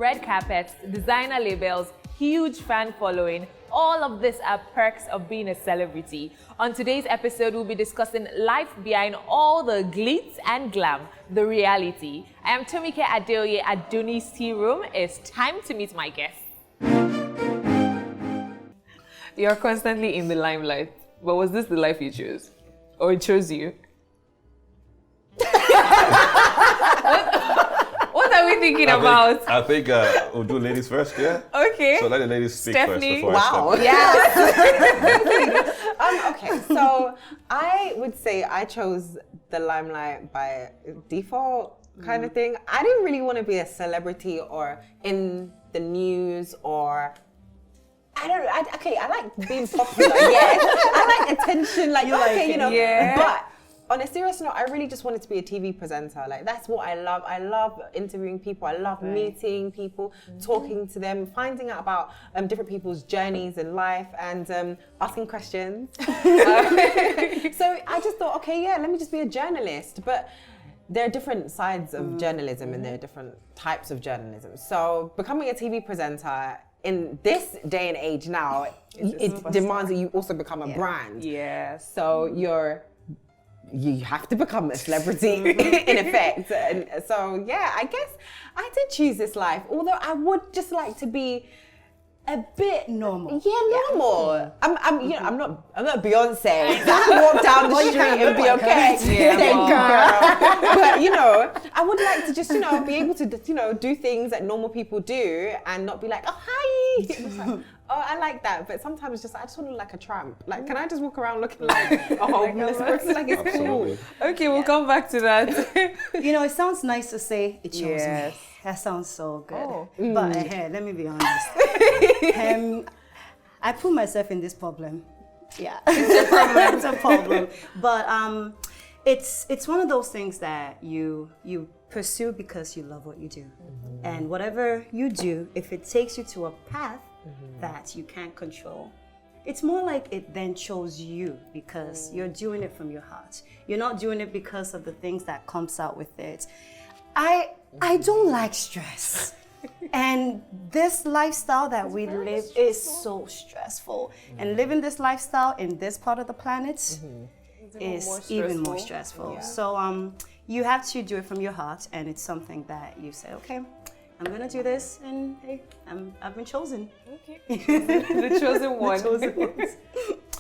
red carpets, designer labels, huge fan following. All of this are perks of being a celebrity. On today's episode, we'll be discussing life behind all the glitz and glam, the reality. I am Tomike Adeoye at Ndani's tea room. It's time to meet my guest. You're constantly in the limelight, but was this the life you chose? Or it chose you? What are we thinking about? I think we'll do ladies first, yeah? Okay. So let the ladies speak Stephanie. first before I step. Yes. Okay, so I would say I chose the limelight by default kind of thing. I didn't really want to be a celebrity or in the news or... I like being popular, yes. I like attention, Yeah. But on a serious note, I really just wanted to be a TV presenter. Like, that's what I love. I love interviewing people. I love meeting people, talking to them, finding out about different people's journeys in life and asking questions. So I just thought, okay, yeah, let me just be a journalist. But there are different sides of journalism and there are different types of journalism. So becoming a TV presenter in this day and age now, it demands that you also become a brand. Yeah. So you have to become a celebrity in effect. And so yeah, I guess I did choose this life. Although I would just like to be a bit normal. Yeah, normal. I'm not Beyonce. I can walk down the street and be okay. But I would like to just be able to do things that normal people do and not be like, oh hi. It's like, oh, I like that. But sometimes I just want to look like a tramp. Like, can I just walk around looking like a homeless person? Like, it's cool. Okay, we'll come back to that. It sounds nice to say it chose Yes. me. That sounds so good. Oh. But let me be honest. I put myself in this problem. Yeah, it's a problem. But it's one of those things that you pursue because you love what you do. And whatever you do, if it takes you to a path that you can't control, it's more like it then chose you because you're doing it from your heart. You're not doing it because of the things that comes out with it. I don't like stress. And this lifestyle that we live is so stressful. And living this lifestyle in this part of the planet is even more stressful. Yeah. So you have to do it from your heart, and it's something that you say, okay, I'm gonna do this, and hey, I've been chosen. Okay. The chosen one. The chosen ones.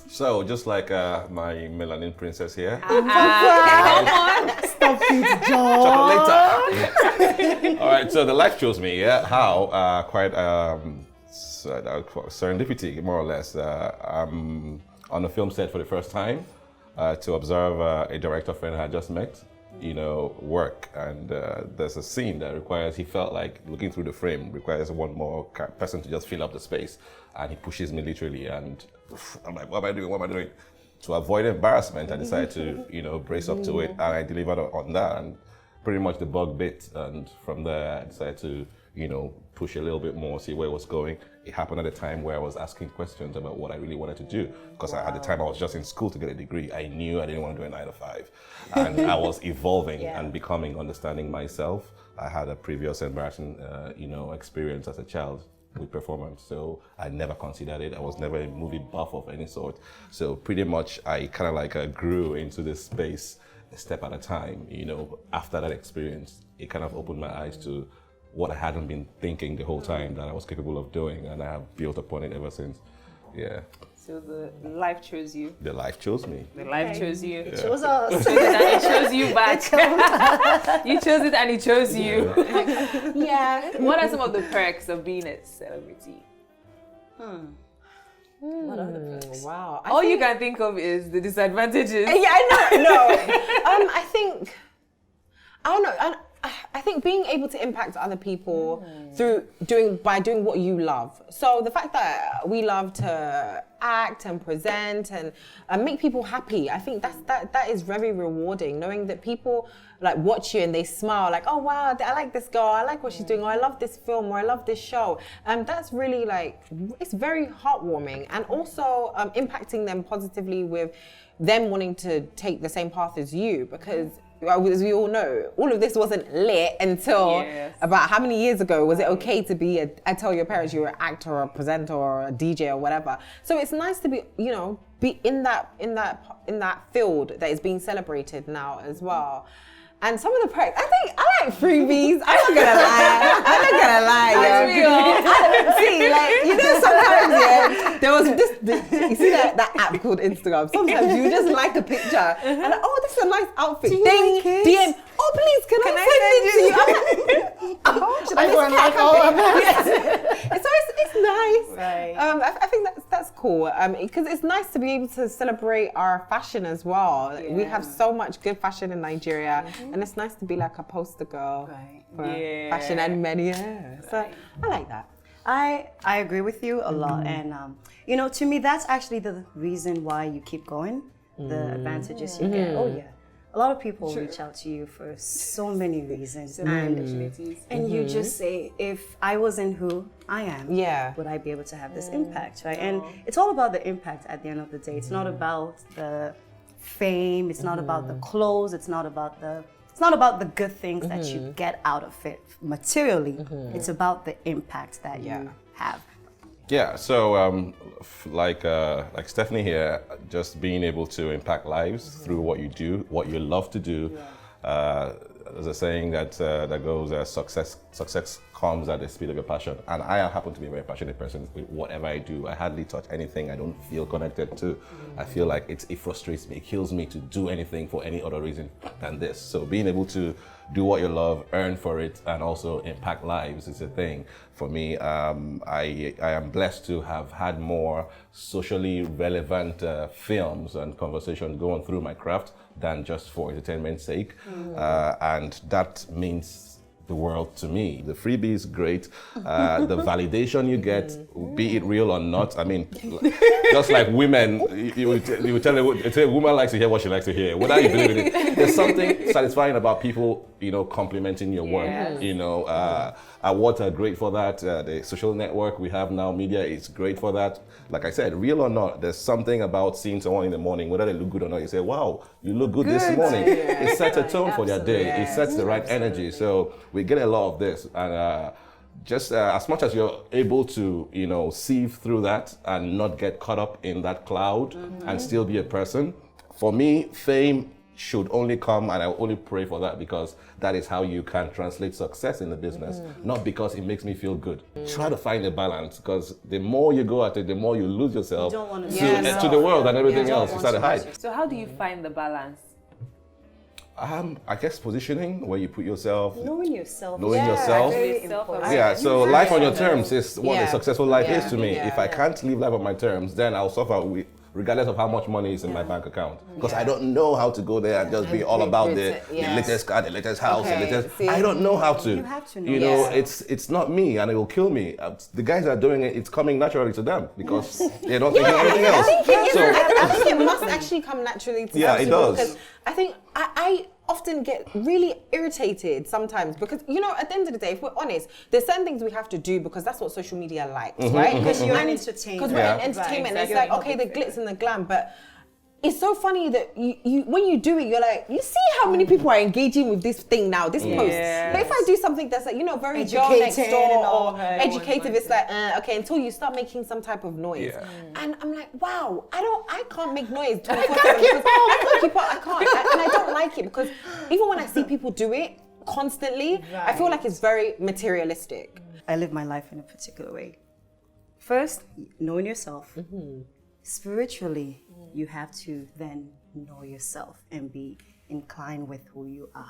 So just like my melanin princess here. Come on. Stop it, John. Chocolate. All right, so the life chose me, yeah? How? Quite serendipity, more or less. I'm on a film set for the first time to observe a director friend I had just met, work. And there's a scene that requires, he felt like looking through the frame requires one more person to just fill up the space. And he pushes me literally, and I'm like, what am I doing? To avoid embarrassment, I decided to, brace up to it, and I delivered on that, and pretty much the bug bit. And from there, I decided to, push a little bit more, see where it was going. It happened at a time where I was asking questions about what I really wanted to do, because at the time I was just in school to get a degree. I knew I didn't want to do a 9 to 5, and I was evolving and becoming, understanding myself. I had a previous embarrassing, experience as a child with performance, so I never considered it. I was never a movie buff of any sort. So pretty much I kind of grew into this space a step at a time. After that experience, it kind of opened my eyes to what I hadn't been thinking the whole time that I was capable of doing, and I have built upon it ever since. Yeah. So the life chose you. The life chose me. The life chose you. It chose us. You chose it and it chose you back. You chose it and it chose you. Yeah. What are some of the perks of being a celebrity? What are the perks? Wow. All you can think of is the disadvantages. Yeah, I know. No. I think being able to impact other people by doing what you love. So the fact that we love to act and present and make people happy, I think that is very rewarding. Knowing that people watch you and they smile, like, oh wow, I like this girl, I like what she's doing, or I love this film, or I love this show. That's really it's very heartwarming, and also impacting them positively with them wanting to take the same path as you, because as we all know, all of this wasn't lit until about how many years ago was it okay to be I tell your parents you're an actor or a presenter or a DJ or whatever. So it's nice to be, you know, be in that field that is being celebrated now as well. And some of the perks, I like freebies. I'm not gonna lie. See, like, you know, sometimes there was you see that app called Instagram. Sometimes you just like a picture and like, oh, this is a nice outfit. Ding, DM. Oh, please, can I send it to you? I'm like, should I go and like all of that? So it's nice. Right. I think that's cool because it's nice to be able to celebrate our fashion as well. Yeah. We have so much good fashion in Nigeria, and it's nice to be like a poster girl for fashion and many. So I like that. I agree with you a lot, and you know, to me, that's actually the reason why you keep going. The advantages you get. Oh yeah. A lot of people reach out to you for so many reasons, and you just say, if I wasn't who I am, would I be able to have this impact, right? And it's all about the impact at the end of the day. It's not about the fame, it's not about the clothes, it's not about the good things that you get out of it materially. It's about the impact that you have. Yeah, so like Stephanie here, just being able to impact lives through what you do, what you love to do. There's a saying that goes, success comes at the speed of your passion. And I happen to be a very passionate person with whatever I do. I hardly touch anything I don't feel connected to. I feel like it frustrates me, it kills me to do anything for any other reason than this. So being able to do what you love, earn for it, and also impact lives is a thing. For me, I am blessed to have had more socially relevant films and conversations going through my craft than just for entertainment's sake. And that means the world to me. The freebie is great. The validation you get, be it real or not. I mean, just like women, you would tell a woman likes to hear what she likes to hear. Whether you believe in it, there's something satisfying about people, you know, complimenting your work. You know, awards are great for that. The social network we have now, media, is great for that. Like I said, real or not, there's something about seeing someone in the morning, whether they look good or not, you say, wow, you look good this morning. It sets a tone for their day. It sets the right energy. So we get a lot of this. And just as much as you're able to, you know, sieve through that and not get caught up in that cloud and still be a person, for me, fame should only come, and I only pray for that, because that is how you can translate success in the business, not because it makes me feel good. Try to find a balance, because the more you go at it, the more you lose yourself to the world and everything else. You start to hide. So how do you find the balance? I guess positioning, where you put yourself. Knowing yourself. Yeah, so life on your terms is what a successful life is to me. If I can't live life on my terms, then I'll suffer regardless of how much money is in my bank account. Because I don't know how to go there and just be all about the latest car, the latest house, the latest. I don't know how to. You have to know. You know, it's not me, and it will kill me. The guys that are doing it, it's coming naturally to them because they're not thinking anything else. I think it must actually come naturally to them. Yeah, it does. Because I think I often get really irritated sometimes because, you know, at the end of the day, if we're honest, there's certain things we have to do because that's what social media likes, right? Because you're in entertainment. Because we're in entertainment. Right, exactly. It's like, okay, the glitz and the glam, but it's so funny that you when you do it, you're like, you see how many people are engaging with this thing now, this post. But if I do something that's like, you know, very girl next door or educative, it's like, okay, until you start making some type of noise. And I'm like, wow, I can't make noise 24/7. I can't keep up. And I don't like it because even when I see people do it constantly, I feel like it's very materialistic. I live my life in a particular way. First, knowing yourself. Spiritually, you have to then know yourself and be inclined with who you are.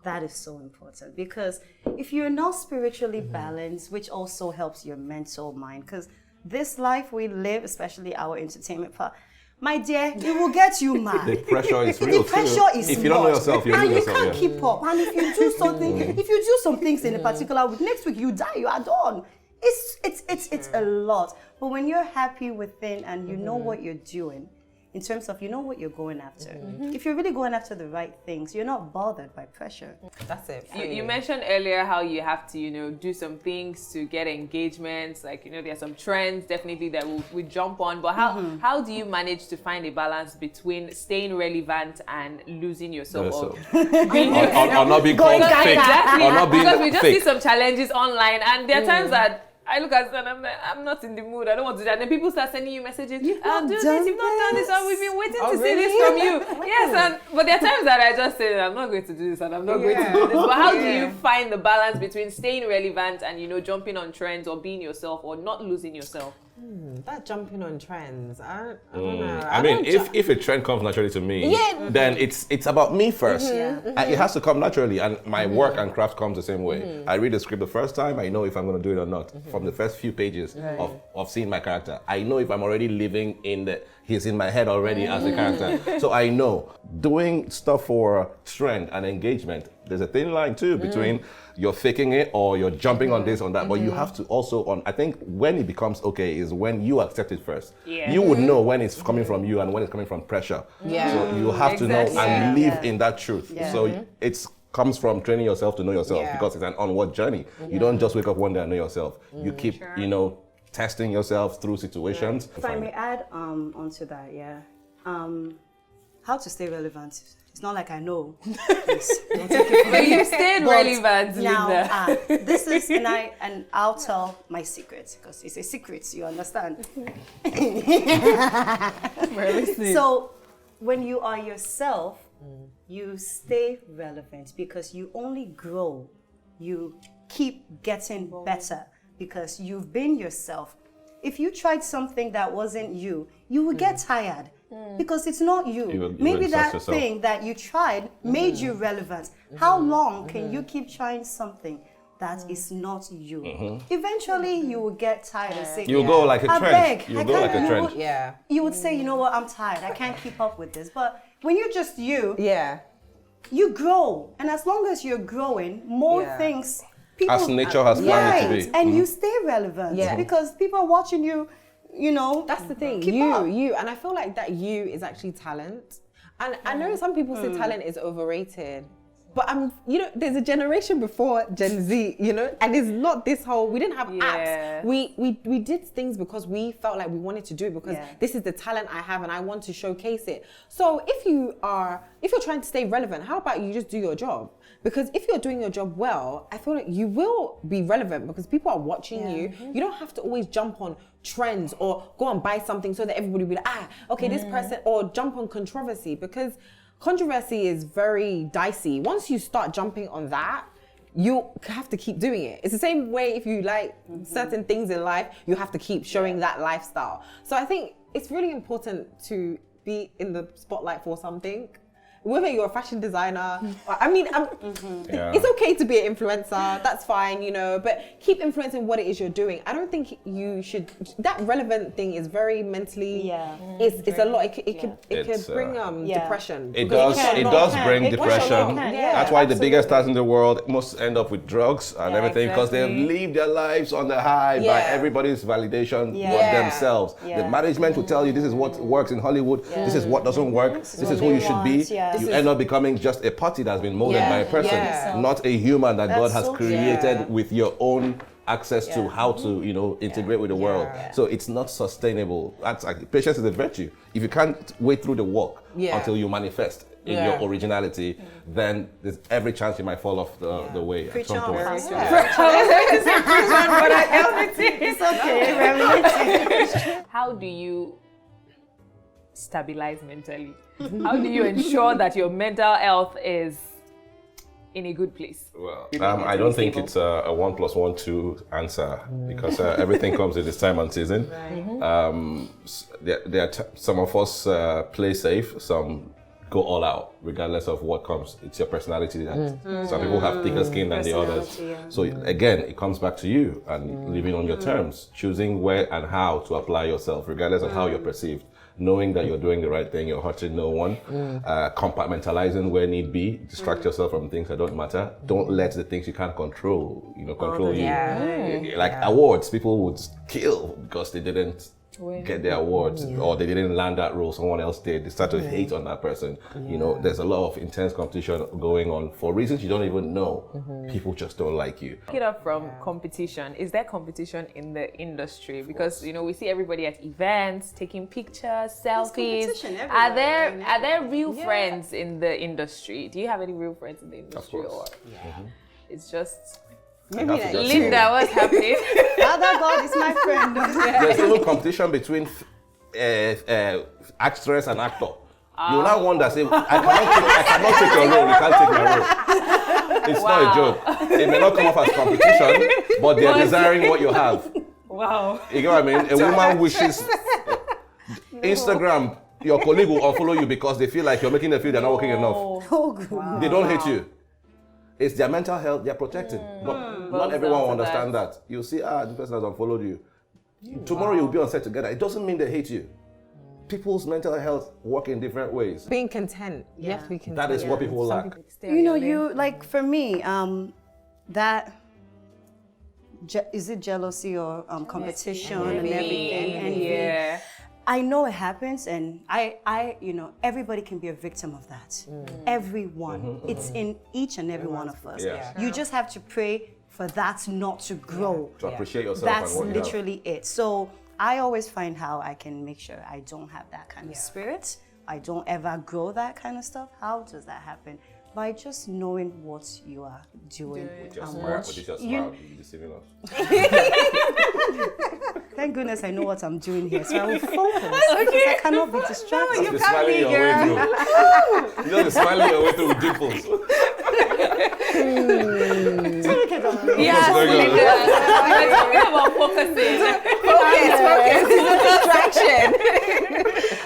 That is so important, because if you're not spiritually balanced, which also helps your mental mind, because this life we live, especially our entertainment part, my dear, it will get you mad. The pressure is real. The pressure is if you don't know yourself, you lose yourself. And you can't keep up. And if you do something, if you do some things in a particular week, next week you die, you are done. It's a lot. But when you're happy within and you know what you're doing, in terms of you know what you're going after. If you're really going after the right things, you're not bothered by pressure. That's it. You mentioned earlier how you have to, do some things to get engagements. Like, there are some trends definitely that we jump on. But how do you manage to find a balance between staying relevant and losing yourself? Or not being called fake. Or not being because we just fake. see some challenges online, and there are times that I look at it and I'm like, I'm not in the mood. I don't want to do that. And then people start sending you messages. I'll do this. You've not done this. We've been waiting to see this from you. Yes, but there are times that I just say, I'm not going to do this and I'm not going to do this. But how do you find the balance between staying relevant and, jumping on trends or being yourself or not losing yourself? That jumping on trends, I don't know. I mean, if a trend comes naturally to me, then it's about me first. And it has to come naturally, and my work and craft comes the same way. I read the script the first time, I know if I'm going to do it or not. From the first few pages of seeing my character, I know if I'm already living he's in my head already as a character. So I know doing stuff for trend and engagement, there's a thin line too between you're faking it or you're jumping on this, on that, but you have to also I think when it becomes okay is when you accept it first. You would know when it's coming from you and when it's coming from pressure. So you have to know and live in that truth. So it comes from training yourself to know yourself because it's an onward journey. You don't just wake up one day and know yourself. You keep, testing yourself through situations. If I may add onto that, how to stay relevant. It's not like I know. But you stayed relevant, now, this is, and I'll tell my secret because it's a secret. You understand? So, when you are yourself, you stay relevant because you only grow. You keep getting better because you've been yourself. If you tried something that wasn't you, you would get tired. Because it's not you. Maybe that thing that you tried made you relevant. How long can you keep trying something that is not you? Eventually, you will get tired and say, You'll go like a trend. You'll go like a trend. You would say, you know what, I'm tired. I can't keep up with this. But when you're just you, you grow. And as long as you're growing, more things, people... As nature has planned it to be. And you stay relevant. Because people are watching you. That's the thing. You, and I feel like that you is actually talent. And I know some people say talent is overrated, but there's a generation before Gen Z, and it's not this whole. We didn't have apps. We did things because we felt like we wanted to do it because this is the talent I have and I want to showcase it. So if you're trying to stay relevant, how about you just do your job? Because if you're doing your job well, I feel like you will be relevant because people are watching you. You don't have to always jump on trends or go and buy something so that everybody will be like, okay, this person, or jump on controversy, because controversy is very dicey. Once you start jumping on that, you have to keep doing it. It's the same way if you like certain things in life, you have to keep showing that lifestyle. So I think it's really important to be in the spotlight for something. Whether you're a fashion designer, it's okay to be an influencer, that's fine, but keep influencing what it is you're doing. I don't think you should, that relevant thing is very mentally, it's a lot, it could bring depression. It does bring depression. That's why the biggest stars in the world must end up with drugs and everything because they've lived their lives on the high by everybody's validation but themselves. The management will tell you this is what works in Hollywood, this is what doesn't work, this is who you should be. You end up becoming just a party that's been molded by a person, not a human that God has created with your own access to how to, integrate with the world. So it's not sustainable. That's patience is a virtue. If you can't wait through the walk until you manifest in your originality, then there's every chance you might fall off the way at some point. It's okay. How do you stabilize mentally? How do you ensure that your mental health is in a good place? Well, I don't think it's a 1 + 1 2 answer because everything comes at its time and season. Some of us play safe, some go all out, regardless of what comes. It's your personality that some people have thicker skin than the others. So again, it comes back to you and living on your terms, choosing where and how to apply yourself, regardless of how you're perceived. Knowing that you're doing the right thing, you're hurting no one, compartmentalizing where need be, distract yourself from things that don't matter. Don't let the things you can't control, control you. Like awards, people would kill because they didn't get their awards, or they didn't land that role, someone else did, they start to hate on that person. You know, there's a lot of intense competition going on for reasons you don't even know. People just don't like you. Pick it up from competition. Is there competition in the industry? Because you know we see everybody at events taking pictures, selfies. Are there real friends in the industry? Do you have any real friends in the industry? Of course. Or it's just Maybe like Linda, what's happening? Father God is my friend. There's even competition between actress and actor. You'll not one that say, I cannot take your role, you can't take my role. It's not a joke. It may not come off as competition, but they're desiring what you have. Wow. You get what I mean? A woman wishes Instagram, your colleague will unfollow you because they feel like you're making them feel they're not working enough. Oh, good. They don't hate you. It's their mental health they're protecting. But not everyone will understand that. You'll see, this person has unfollowed you. Tomorrow you'll be on set together. It doesn't mean they hate you. People's mental health work in different ways. being content. You have to be content. That is what people lack. You know, like for me, that is it jealousy or competition and everything? Envy. I know it happens, and I, you know, everybody can be a victim of that. Everyone. It's in each and every one of us. Yeah. You just have to pray for that not to grow. To appreciate yourself. That's and what you have. literally it. So I always find how I can make sure I don't have that kind of spirit. I don't ever grow that kind of stuff. How does that happen? By just knowing what you are doing. With your and smile, what with your you- smile, you're deceiving us. Thank goodness I know what I'm doing here, so I will focus because I cannot be distracted. Just be smiling your way through. You just be smiling your way through with dimples. Yes, What's going on? we're talking about focusing. Focus. It's a distraction.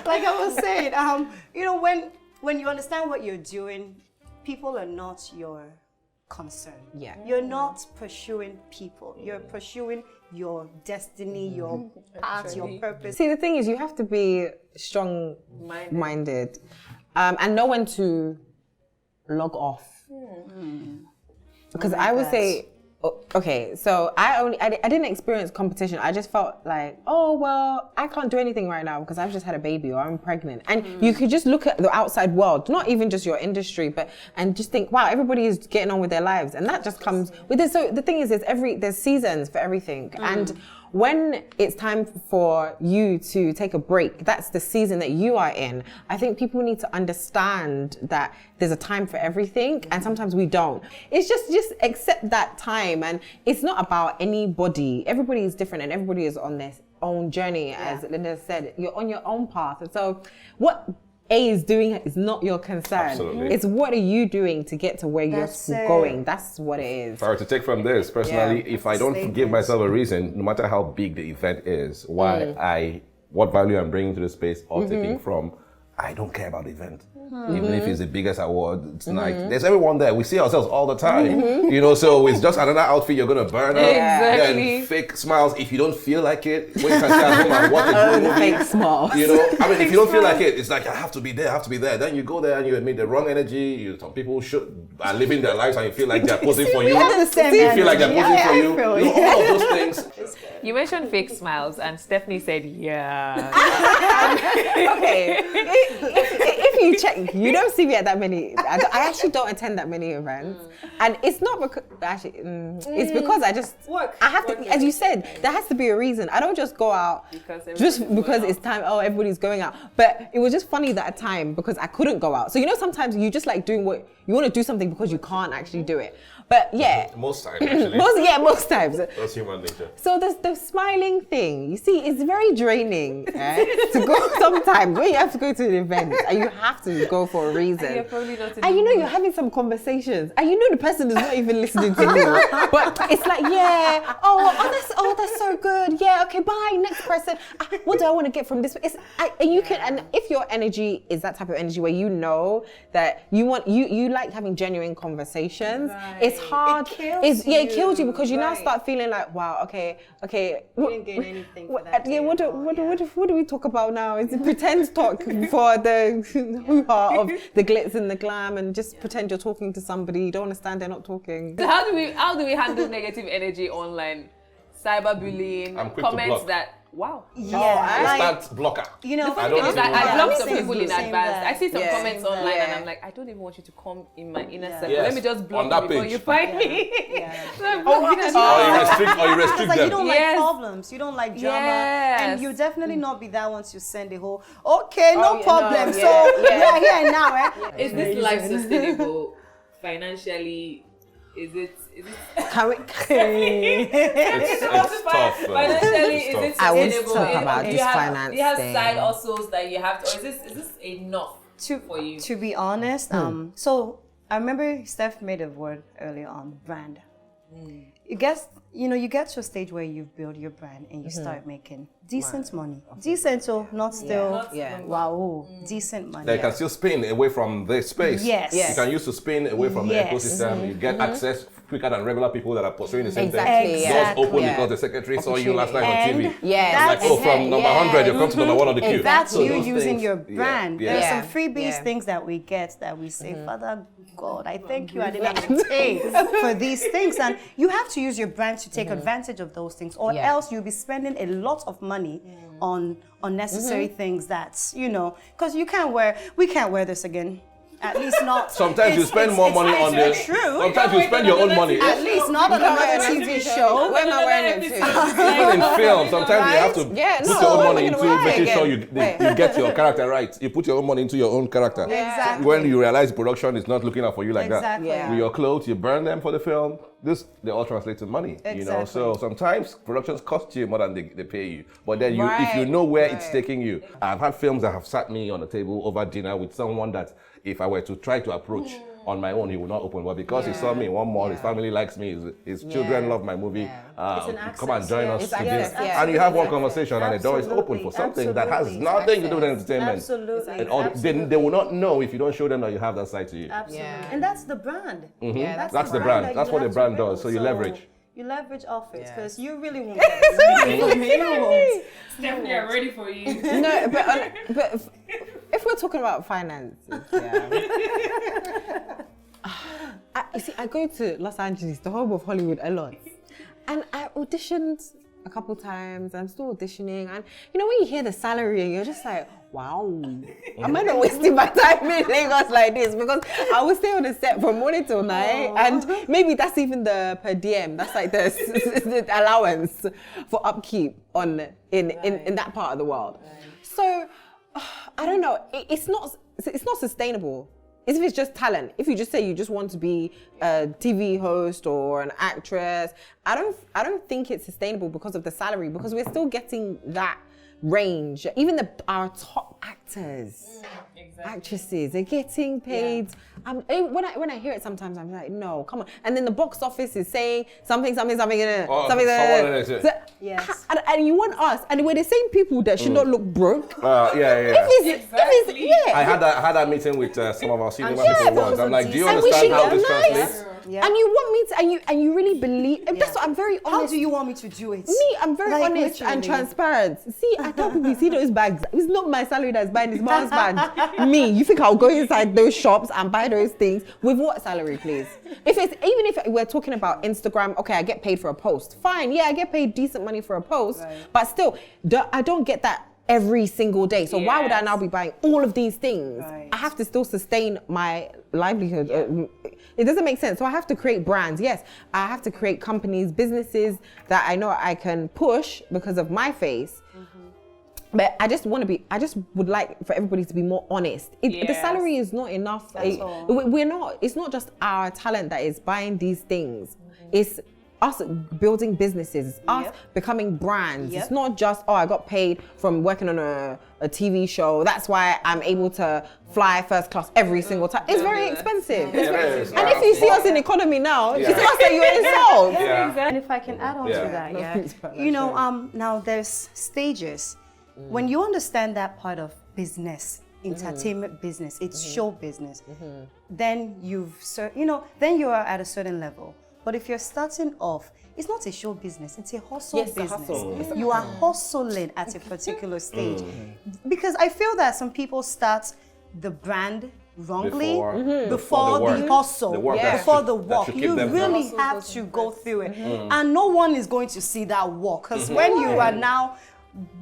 Like I was saying, you know, when you understand what you're doing, people are not your concern. Yeah. You're not pursuing people. You're pursuing your destiny, your path, your purpose. See, the thing is, you have to be strong-minded and know when to log off. Because I would say, okay, so I didn't experience competition. I just felt like, oh, well, I can't do anything right now because I've just had a baby or I'm pregnant. And you could just look at the outside world, not even just your industry, and just think, wow, everybody is getting on with their lives. And that just comes with it. So the thing is, there's seasons for everything. And when it's time for you to take a break, that's the season that you are in. I think people need to understand that there's a time for everything, and sometimes we don't. It's just accept that time, and it's not about anybody. Everybody is different, and everybody is on their own journey, as Linda said. You're on your own path, and so what A is doing is not your concern. Absolutely. It's what are you doing to get to where That's you're it. going. That's what it is. If I were to take from this, personally, if I don't give myself a reason, no matter how big the event is, what value I'm bringing to the space or taking from, I don't care about the event. Even if it's the biggest award tonight. There's everyone there. We see ourselves all the time. You know, so it's just another outfit you're going to burn up. Exactly. Then fake smiles. If you don't feel like it, when you can stay at home and watch a good movie. Fake smile. You know, I mean, if you don't feel like it, it's like, I have to be there, I have to be there. Then you go there and you admit the wrong energy. Some people are living their lives and you feel like they're posing for you. have the same You feel like they're energy. posing for you. feel You know, all of those things. You mentioned fake smiles, and Stephanie said, yeah. Okay, if you check, you don't see me at that many. I actually don't attend that many events, and it's not because it's because I just I have to. As you said, there has to be a reason. I don't just go out just because it's time. Oh, everybody's going out. But it was just funny that time because I couldn't go out. So you know, sometimes you just like doing what you want to do something because you can't actually do it. But yeah, Most times, actually. most times. That's human nature. So the smiling thing, you see, it's very draining to go sometimes when you have to go to an event and you have to go for a reason. You're probably not in And you the know mood. you're having some conversations and you know the person is not even listening to you. But it's like, yeah, that's so good. Yeah, okay, bye, next person. What do I want to get from this? And if your energy is that type of energy where you know that you like having genuine conversations, it's hard. It kills you because you now start feeling like, wow, okay. You didn't gain anything for that day. What do we talk about now? It's a pretend talk for the hoo-ha of the glitz and the glam, and just pretend you're talking to somebody. You don't understand they're not talking. So how do we handle negative energy online? Cyberbullying, I'm quick to comments block. that wow. Instant blocker. The funny I thing don't is that I even block want some to. people in advance. I see some comments Same online there. and I'm like, I don't even want you to come in my inner circle. Yes. Let me just block On that you before page. you find me. So I block you in Or advance. you restrict It's like them. you don't Yes. like problems, you don't like drama, Yes. and you definitely not be that one to send a whole, okay, no yeah, problem, no, so yeah. we are here now, eh? Is this life sustainable financially? Is it Can we? It's tough. Financially, It's is tough. it I won't sustainable? talk about Do this you have, finance do you have thing. side hustles that you have to, or is this enough for you? To be honest, so I remember Steph made a word earlier on brand. You get to a stage where you've built your brand and you start making decent money. Decent, so not still, Yeah. wow, decent money. That you can still spin away from the space. Yes. You can use to spin away from Yes. the ecosystem. You get access quicker than regular people that are pursuing the same Exactly, thing. yeah. Doors open Yeah. because the secretary saw you last night on And TV. Yeah. That's- Like, from number 100, you come to number 1 on the queue. That's So you those using things- your brand. Yeah. There's Yeah. some freebies, Yeah. things that we get that we say, Father God, I thank you. I didn't have to pay for these things. And you have to use your brand to take advantage of those things, or Yeah. else you'll be spending a lot of money on unnecessary things that's, because we can't wear this again. At least not. Sometimes you spend more money on the. True. Sometimes you spend your own money. At least not on another TV show. Where am I wearing it to? Even in film, sometimes you have to Yeah, put no, your own money we're into gonna wear making it sure again. you get your character right. You put your own money into your own character. Exactly. When you realize production is not looking out for you like Exactly. that. Yeah. With your clothes, you burn them for the film. They all translate to money. Exactly. So sometimes productions cost you more than they pay you. But then if you Right, know where it's taking you. I've had films that have sat me on the table over dinner with someone that if I were to try to approach on my own, he would not open. But because he saw me in one mall, his family likes me, his children love my movie. It's an Come and access, join yeah. us It's to access, this. yeah. And you have one conversation and the door is open Absolutely, for something that has absolutely. nothing to do with entertainment. Absolutely. And all, they will not know if you don't show them that you have that side to you. Absolutely. Yeah. And that's the brand. Yeah, That's the brand. that That's you what the have to brand build. does. So you leverage. You leverage off it Yeah. because you really won't get it. You won't. Stephanie, I'm ready for you. No, but if we're talking about finances, you see, I go to Los Angeles, the home of Hollywood, a lot, and I auditioned a couple times. I'm still auditioning, and when you hear the salary, and you're just like, wow, am I not wasting my time in Lagos like this? Because I will stay on the set from morning till night, and maybe that's even the per diem. That's like the allowance for upkeep in that part of the world. So I don't know. It's not sustainable. If it's just talent, if you just say you just want to be a TV host or an actress, I don't think it's sustainable because of the salary, because we're still getting that range. Even our top actors, actresses, they're getting paid. When I hear it sometimes, I'm like, no, come on. And then the box office is saying something. Yes. And you want us, and we're the same people that should not look broke. Yeah. I had that meeting with some of our senior people once. I'm like, do you And we understand should how get this nice. translates? Yeah. And you want me to, and you really believe. And that's what I'm very How honest. do you want me to do it? Me, I'm very Like, honest and literally. transparent. See, I tell people, see those bags. It's not my salary that's buying this man's bag. Me, you think I'll go inside those shops and buy those things with what salary, please? Even if we're talking about Instagram, okay, I get paid for a post. Fine, yeah, I get paid decent money for a post, but still, I don't get that every single day. So why would I now be buying all of these things? Right. I have to still sustain my livelihood. It doesn't make sense. So I have to create brands. Yes, I have to create companies, businesses that I know I can push because of my face. But I just would like for everybody to be more honest. The Yes. salary is not enough. all. It's not just our talent that is buying these things. It's us building businesses, it's us becoming brands. Yep. It's not just, I got paid from working on a TV show. That's why I'm able to fly first class every single time. It's very expensive. It is. And if you see us in economy now, Yeah. it's us that you insult. Yeah. And if I can add on Yeah. to that, now there's stages. When you understand that part of business, entertainment business, it's show business, then then you are at a certain level. But if you're starting off, it's not a show business, it's a hustle Yes, a business. hustle. You are hustling at a particular stage. Because I feel that some people start the brand wrongly before the hustle, The work before the that walk. should keep You them really from- have to go through it. And no one is going to see that walk. Because when you are now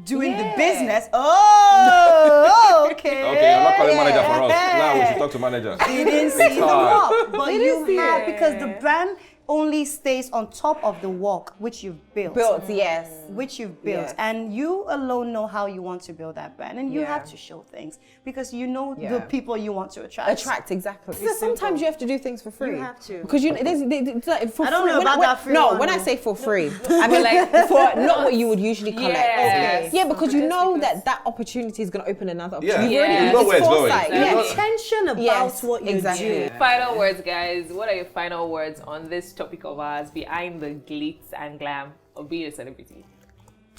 doing the business. Oh, okay. Okay, I'm not calling manager for us. Now we should talk to manager. You didn't see the hard. walk, but you have, because the brand only stays on top of the walk which you've built. Yes. Which you've built. Yes. And you alone know how you want to build that brand. And you have to show things because you know the people you want to attract. Exactly. Because sometimes you have to do things for free. You have to. Because it's like for I don't free. know about that free No, one, when I though. say for free, I mean like for not what you would usually collect. Yes. Yeah, because you know that opportunity is going to open another Yeah, opportunity. you know where it's going. foresight. You know- Intention about Yes, what you exactly. do. Final words, guys. What are your final words on this topic of ours behind the glitz and glam of being a celebrity?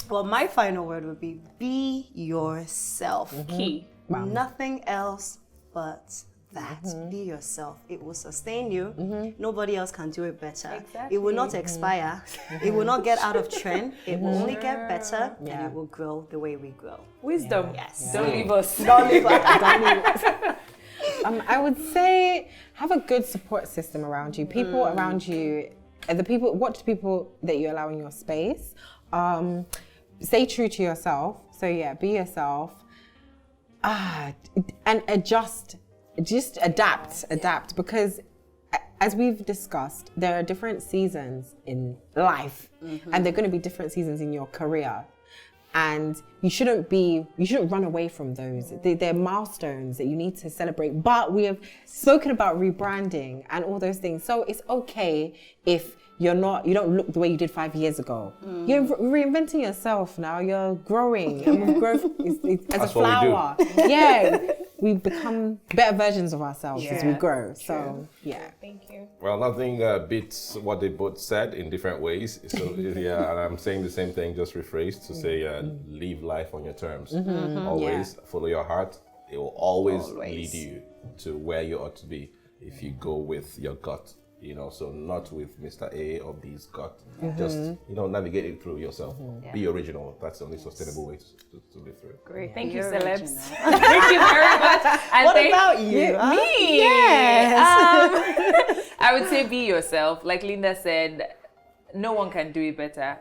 Well, my final word would be yourself. Key. Nothing else but that. Be yourself. It will sustain you. Nobody else can do it better. Exactly. It will not expire. It will not get out of trend. It will only get better, and it will grow the way we grow. Wisdom. Yes. Don't leave us. Don't leave us. I would say have a good support system around you. People around you, watch the people that you allow in your space. Stay true to yourself. So yeah, be yourself. And adjust. Just adapt. Because as we've discussed, there are different seasons in life, and there are going to be different seasons in your career. And you shouldn't run away from those. They're milestones that you need to celebrate. But we have spoken about rebranding and all those things. So it's okay if you don't look the way you did 5 years ago. You're reinventing yourself now. You're growing. And with growth, it's as a flower. Yeah, we become better versions of ourselves as we grow. So yeah. Thank you. Well, nothing beats what they both said in different ways. So yeah, and I'm saying the same thing, just rephrased to say, live life on your terms. Always follow your heart. It will always lead you to where you ought to be if you go with your gut. So not with Mr. A or B's gut. Just, navigate it through yourself. Be original. That's the only sustainable way to live through it. Great. Thank You're you, celebs. original. Thank you very much. And What about you? Huh? Me? Yes. I would say be yourself. Like Linda said, no one can do it better.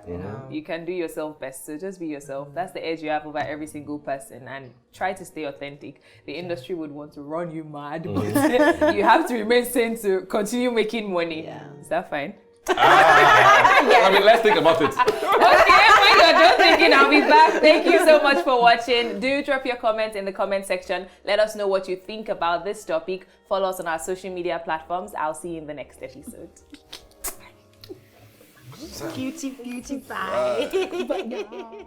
You can do yourself best. So just be yourself. That's the edge you have over every single person, and try to stay authentic. The industry would want to run you mad, but you have to remain sane to continue making money. Yeah. Is that fine? I mean, let's think about it. Okay, when you're done thinking, I'll be back. Thank you so much for watching. Do drop your comments in the comment section. Let us know what you think about this topic. Follow us on our social media platforms. I'll see you in the next episode. Beauty, bye.